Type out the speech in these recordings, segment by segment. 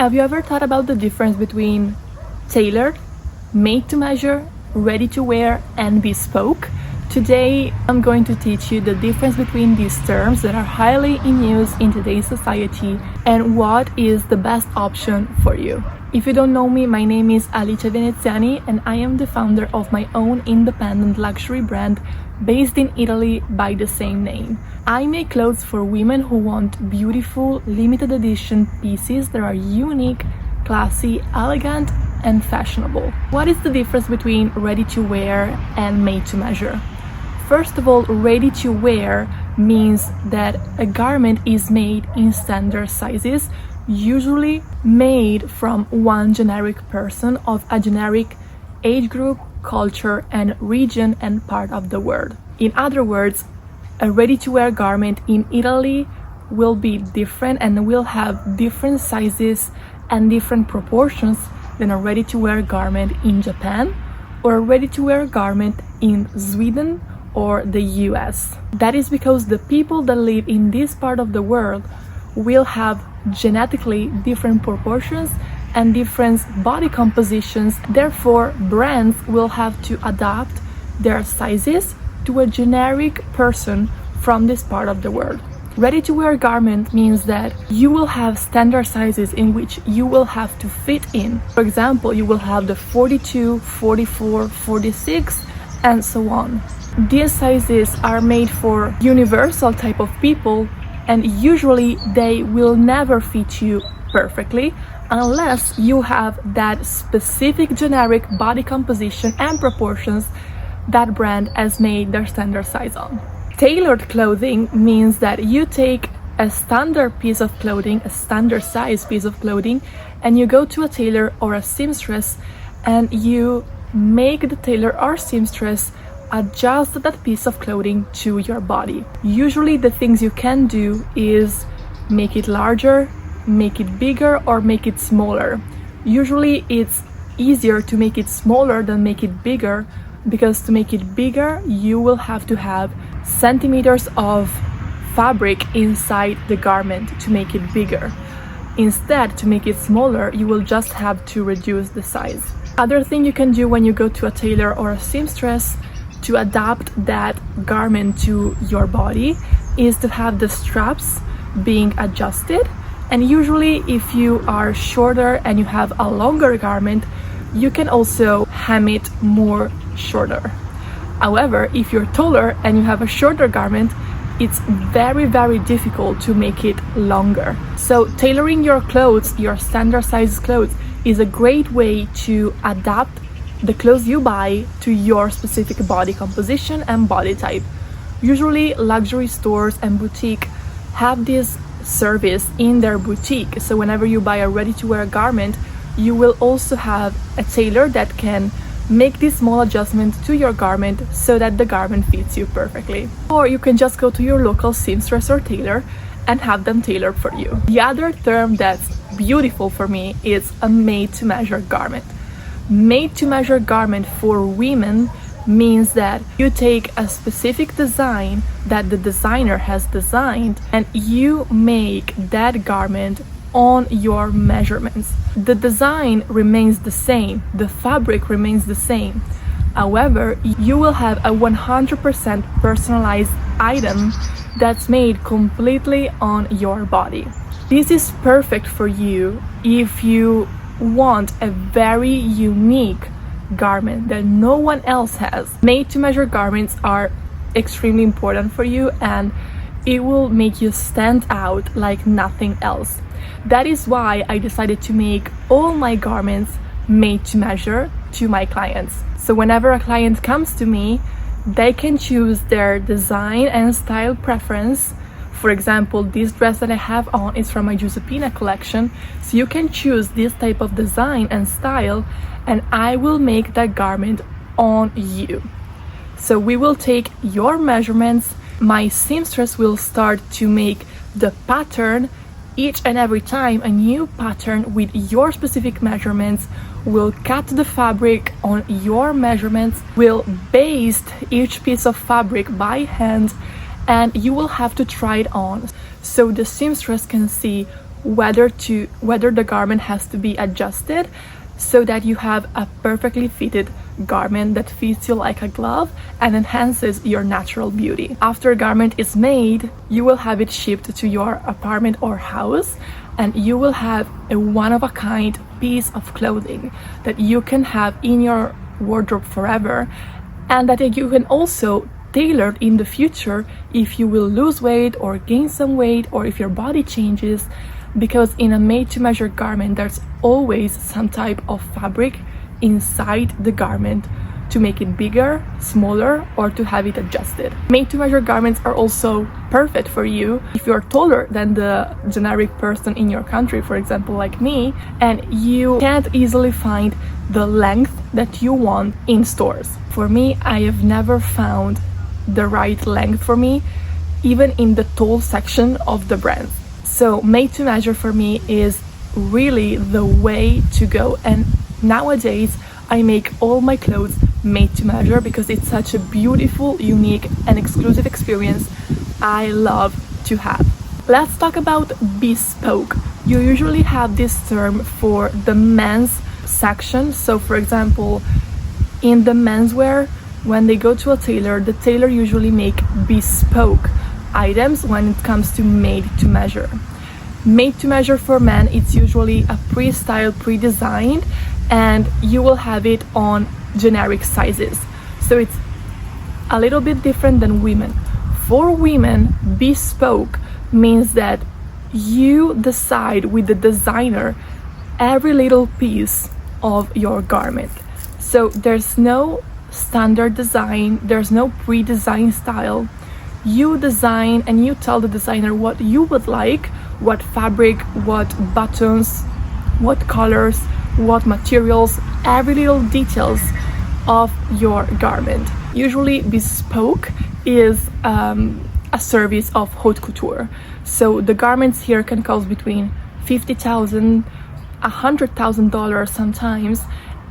Have you ever thought about the difference between tailored, made to measure, ready to wear, and bespoke? Today, I'm going to teach you the difference between these terms that are highly in use in today's society and what is the best option for you. If you don't know me, my name is Alice Veneziani and I am the founder of my own independent luxury brand based in Italy by the same name. I make clothes for women who want beautiful, limited edition pieces that are unique, classy, elegant, and fashionable. What is the difference between ready to wear and made to measure? First of all, ready to wear means that a garment is made in standard sizes, usually made from one generic person of a generic age group, culture, and region and part of the world. In other words, a ready-to-wear garment in Italy will be different and will have different sizes and different proportions than a ready-to-wear garment in Japan or a ready-to-wear garment in Sweden or the US. That is because the people that live in this part of the world will have genetically different proportions and different body compositions. Therefore, brands will have to adapt their sizes to a generic person from this part of the world. Ready-to-wear garment means that you will have standard sizes in which you will have to fit in. For example, you will have the 42, 44, 46, and so on. These sizes are made for universal type of people, and usually they will never fit you perfectly unless you have that specific generic body composition and proportions that brand has made their standard size on. Tailored clothing means that you take a standard piece of clothing, a standard size piece of clothing, and you go to a tailor or a seamstress and you make the tailor or seamstress adjust that piece of clothing to your body. Usually the things you can do is make it larger, make it bigger, or make it smaller. Usually it's easier to make it smaller than make it bigger, because to make it bigger you will have to have centimeters of fabric inside the garment to make it bigger. Instead, to make it smaller, you will just have to reduce the size. Other thing you can do when you go to a tailor or a seamstress to adapt that garment to your body is to have the straps being adjusted. And usually if you are shorter and you have a longer garment, you can also hem it more shorter. However, if you're taller and you have a shorter garment, it's very difficult to make it longer. So tailoring your clothes, your standard size clothes, is a great way to adapt the clothes you buy to your specific body composition and body type. Usually luxury stores and boutique have this service in their boutique, so whenever you buy a ready-to-wear garment, you will also have a tailor that can make this small adjustment to your garment so that the garment fits you perfectly. Or you can just go to your local seamstress or tailor and have them tailored for you. The other term that's beautiful for me is a made-to-measure garment. Made-to-measure garment for women means that you take a specific design that the designer has designed and you make that garment on your measurements. The design remains the same, the fabric remains the same. However, you will have a 100% personalized item that's made completely on your body. This is perfect for you if you want a very unique garment that no one else has. Made-to-measure garments are extremely important for you and it will make you stand out like nothing else. That is why I decided to make all my garments made to measure to my clients. So whenever a client comes to me, they can choose their design and style preference. For example, this dress that I have on is from my Giuseppina collection, so you can choose this type of design and style and I will make that garment on you. So we will take your measurements, my seamstress will start to make the pattern. Each and every time a new pattern with your specific measurements will cut the fabric on your measurements, will baste each piece of fabric by hand, and you will have to try it on so the seamstress can see whether the garment has to be adjusted so that you have a perfectly fitted garment that fits you like a glove and enhances your natural beauty. After a garment is made, you will have it shipped to your apartment or house, and you will have a one-of-a-kind piece of clothing that you can have in your wardrobe forever, and that you can also tailor in the future if you will lose weight or gain some weight, or if your body changes, because in a made-to-measure garment there's always some type of fabric inside the garment to make it bigger, smaller, or to have it adjusted. Made-to-measure garments are also perfect for you if you're taller than the generic person in your country, for example, like me, and you can't easily find the length that you want in stores. For me, I have never found the right length for me, even in the tall section of the brands. So made-to-measure for me is really the way to go, and nowadays I make all my clothes made to measure because it's such a beautiful, unique and exclusive experience I love to have. Let's talk about bespoke. You usually have this term for the men's section. So for example, in the menswear, when they go to a tailor, the tailor usually make bespoke items when it comes to made to measure. Made to measure for men, it's usually a pre-styled, pre-designed, and you will have it on generic sizes. So it's a little bit different than women. For women, bespoke means that you decide with the designer every little piece of your garment. So there's no standard design, there's no pre-designed style. You design and you tell the designer what you would like, what fabric, what buttons, what colors, what materials, every little details of your garment. Usually bespoke is a service of haute couture. So the garments here can cost between $50,000, $100,000 sometimes,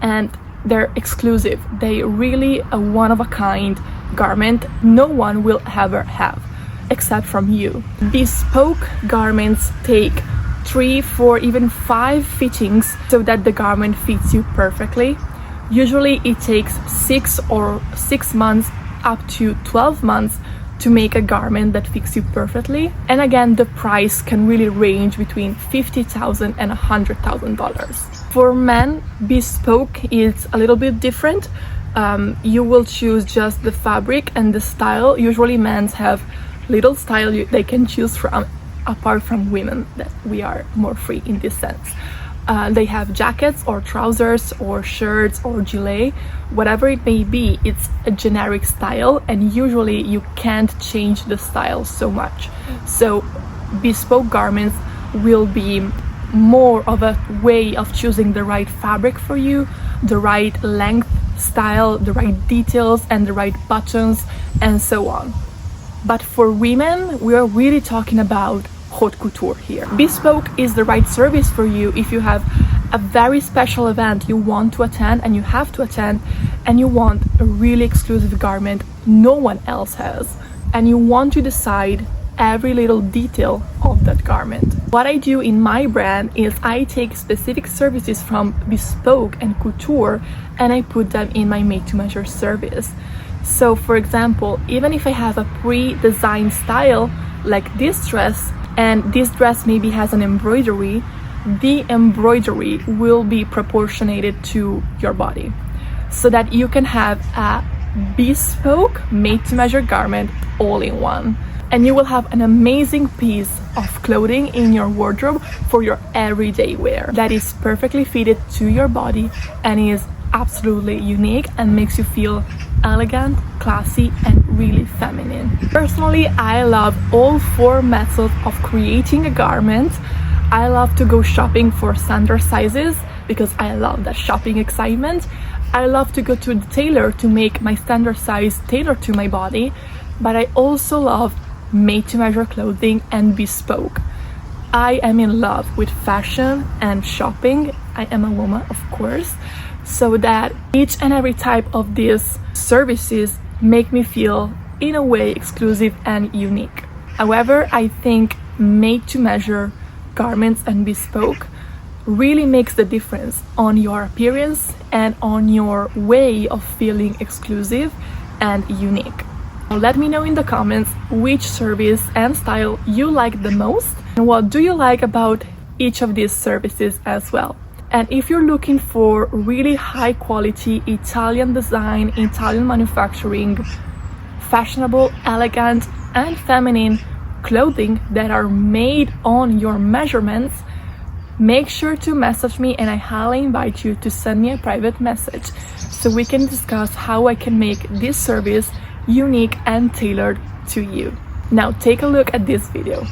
and they're exclusive. They really a one-of-a-kind garment no one will ever have except from you. Bespoke garments take 3, 4, even 5 fittings so that the garment fits you perfectly. Usually it takes 6 months up to 12 months to make a garment that fits you perfectly. And again, the price can really range between $50,000 and $100,000. For men, bespoke is a little bit different. You will choose just the fabric and the style. Usually men's have little style they can choose from, apart from women, that we are more free in this sense. They have jackets or trousers or shirts or gilet, whatever it may be. It's a generic style, and usually you can't change the style so much. So bespoke garments will be more of a way of choosing the right fabric for you, the right length, style, the right details, and the right buttons, and so on. But for women, we are really talking about haute couture here. Bespoke is the right service for you if you have a very special event you want to attend and you have to attend, and you want a really exclusive garment no one else has, and you want to decide every little detail of that garment. What I do in my brand is I take specific services from bespoke and couture and I put them in my made-to-measure service. So for example, even if I have a pre-designed style like this dress, and this dress maybe has an embroidery, the embroidery will be proportionated to your body so that you can have a bespoke made-to-measure garment all in one. And you will have an amazing piece of clothing in your wardrobe for your everyday wear that is perfectly fitted to your body and is absolutely unique and makes you feel elegant, classy, and really feminine. Personally, I love all 4 methods of creating a garment. I love to go shopping for standard sizes because I love that shopping excitement. I love to go to the tailor to make my standard size tailored to my body, but I also love made-to-measure clothing and bespoke. I am in love with fashion and shopping. I am a woman, of course, so that each and every type of these services make me feel in a way exclusive and unique. However, I think made-to-measure garments and bespoke really makes the difference on your appearance and on your way of feeling exclusive and unique. Let me know in the comments which service and style you like the most, and what do you like about each of these services as well. And if you're looking for really high quality Italian design, Italian manufacturing, fashionable, elegant and feminine clothing that are made on your measurements, make sure to message me, and I highly invite you to send me a private message so we can discuss how I can make this service unique and tailored to you. Now take a look at this video.